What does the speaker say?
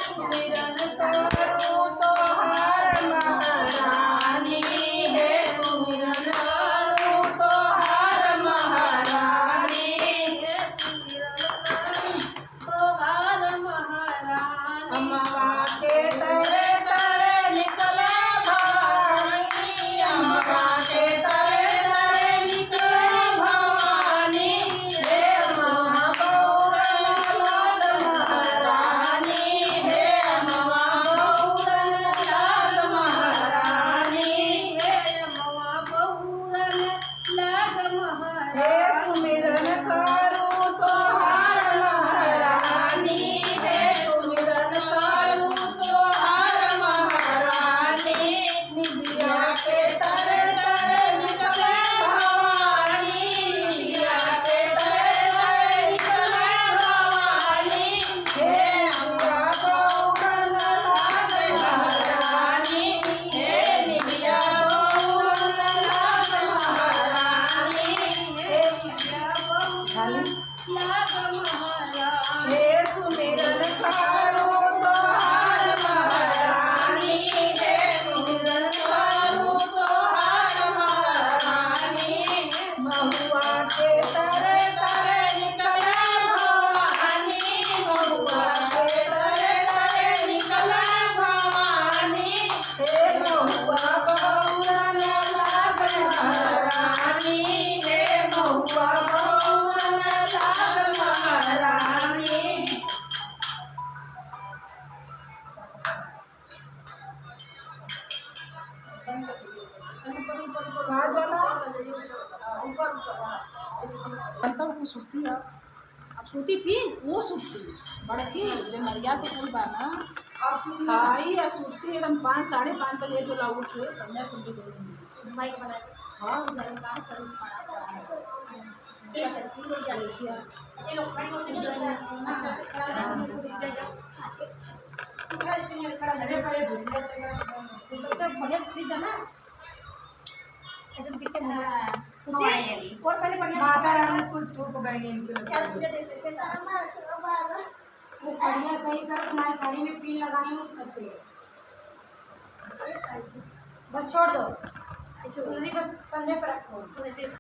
सुमिरन करूं तो हर महारानी है, सुमिरन करूं तो हर महारानी है, सुमिरन करूं तो हर महारानी। अम्मा के तरे तरे निकले भवानी, अम्मा के तरे तरे निकले भवानी हे महागौरन लाग महारानी, हे महागौरन लाग महारानी, हे महागौरन लाग महारानी। हे सुमिरन करूं तो हर महारानी, हे सुमिरन करूं तो हर महारानी। निबिया के तरे तरे निकले भवानी, निबिया के तरे तरे निकले भवानी हे महागौरन लाग महारानी, हे निबिया गौरन लाग महारानी, हे निबिया गौरन लाग महारानी। हे सुमिरन करूं तो हर महारानी, हे सुमिरन करूं तो हर महारानी। महुआ के तरे तरे निकले भवानी, महुआ के तरे तरे निकले भवानी हे महुआ गौरन लाग महारानी, हे महुआ गौरन लाग महारानी। सूती है अब सूती पी वो सूती बड़की बेमरिया तो कोई बाना अब खाई या सूती एकदम 5 साढ़े 5 बजे जो ला उठ रहे संध्या संध्या करूँगी माइक बना के हाँ उधर काम करूँ अच्छे लोग खड़ी होते हैं एकदम पीछे और पहले बढ़िया माता रानी कुल थूक गई इनके साड़ियाँ सही कर तुम्हारी साड़ी में पिन लगाई हो सकते बस छोड़ दो बस कंधे पर रखो।